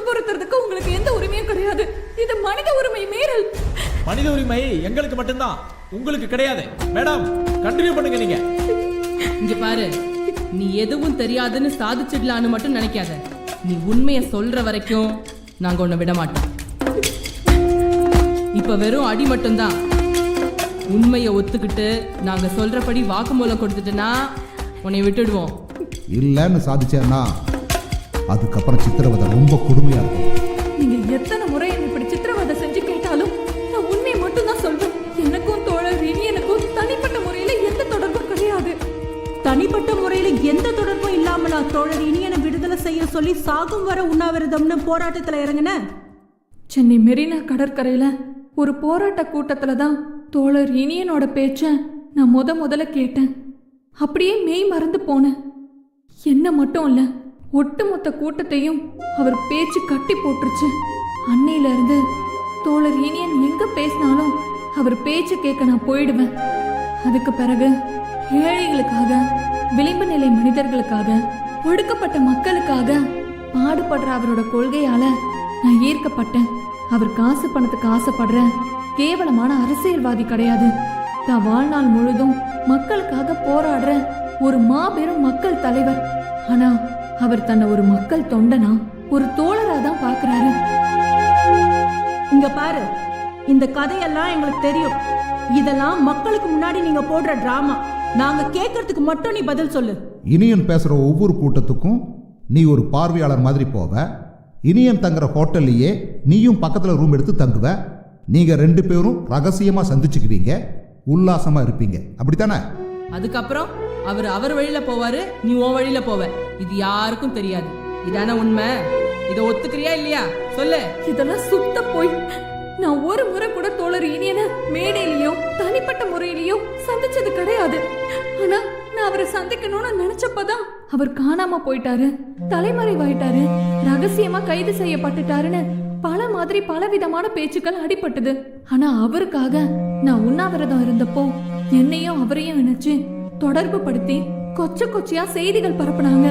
துன்புறுத்துறதுக்கு உங்களுக்கு எந்த உரிமையும் கிடையாது. இது மனித உரிமை மீறல். மனித உரிமை எங்களுக்கு மட்டும்தான், உங்களுக்கு கிடையாது. மேடம், கண்டினியூ பண்ணுங்க. நீங்க இங்க பாரு, நீ எதுவும் தெரியாதுன்னு சாதிச்சிடலான்னு மட்டும் நினைக்காத. நீ உண்மையை சொல்ற வரைக்கும் நாங்க உன்னை விட மாட்டோம். இப்ப வெறும் அடி மட்டும்தான். உண்மையை ஒத்துக்கிட்டு நாங்க சொல்றபடி வாக்குமூலம் கொடுத்துட்டேன்னா உன்னை விட்டுடுவோம். இல்லைன்னு சாதிச்சேன்னா அதுக்கப்புறம் சித்திரவதை ரொம்ப கொடுமையா இருக்கும். நீங்க எத்தனை முறை என்னை இப்படி சித்திரவதை செஞ்சு கேட்டாலும் நான் உண்மையை மட்டும் தான் சொல்வேன். எனக்கும் தோழர் இனியனுக்கும் தனிப்பட்ட முறையில எந்த தொடர்பும் கிடையாது. தனிப்பட்ட முறையில எந்த தொடர்பும் இல்லாமலா தோழர் இனியனை விடுதலை செய்ய சொல்லி சாகும் வர உண்ணாவிரதம்னு போராட்டத்துல இறங்குன? சென்னை மெரினா கடற்கரையில ஒரு போராட்ட கூட்டத்துல தான் தோழர் இனியனோட பேச்ச நான் முதல்ல கேட்டேன். அப்படியே மெய் மறந்து போனேன். என்ன மட்டும் இல்ல, ஒட்டுமொத்த கூட்டத்தையும் அவர் பேச்சு கட்டி போட்டுருச்சு. அன்னையில இருந்து தோழர் இனியன் எங்க பேசினாலும் அவர் பேச்சு கேட்க நான் போயிடுவேன். அதுக்கு பிறகு ஏழைகளுக்காக, விளிம்பு நிலை மனிதர்களுக்காக, ஒடுக்கப்பட்ட மக்களுக்காக பாடுபடுற அவரோட கொள்கையால நான் ஈர்க்கப்பட்டேன். அவர் காசு பணத்துக்கு ஆசைப்படுற கேவலமான அரசியல்வாதி கிடையாது. தான் வாழ்நாள் முழுதும் மக்களுக்காக போராடுற ஒரு மாபெரும் மக்கள் தலைவர். ஆனா அவர் தன்னை ஒரு மக்கள் தொண்டனா, ஒரு தோழரா தான் பாக்குறாரு. இங்க பாரு, இந்த கதையெல்லாம் எங்களுக்கு தெரியும். இதெல்லாம் மக்களுக்கு முன்னாடி நீங்க போடுற டிராமா. நாங்க கேட்கறதுக்கு மட்டும் நீ பதில் சொல்லு. இனியன் பேசுற ஒவ்வொரு கூட்டத்துக்கும் நீ ஒரு பார்வையாளர் மாதிரி போவ. இனியன் தங்குற ஹோட்டல்லையே நீயும் பக்கத்துல ரூம் எடுத்து தங்குவ. நீங்க 2 பேரும் ரகசியமா சந்திச்சுக்குவீங்க, உல்லாசமா இருப்பீங்க, அப்படித்தானே? அதுக்கப்புறம் அவர் வழியில போவாரு, நீ உன் வழியில போவ. இது யாருக்கும் தெரியாது. இதான உண்மை. இதை ஒத்துக்கிறியா இல்லையா சொல்லு. இதெல்லாம் சுத்த போய். நான் ஒரு முறை கூட தோழர் இனியன மேடையிலயோ தனிப்பட்ட முறையிலயோ சந்திச்சது கிடையாது. ஆனா நான் அவரை சந்திக்கணும்னு நினைச்சப்பதான் அவர் காணாம போயிட்டாரு, தலைமறைவாயிட்டாரு, ரகசியமா கைது செய்யப்பட்டுட்டாருன்னு பல விதமான பேச்சுக்கள் அடிபட்டது. ஆனா அவருக்காக நான் உண்ணாவிரதம் இருந்தப்போ என்னையும் அவரையும் நினைச்சு தொடர்பு படுத்தி கொச்சையா செய்திகள் பரப்புனாங்க.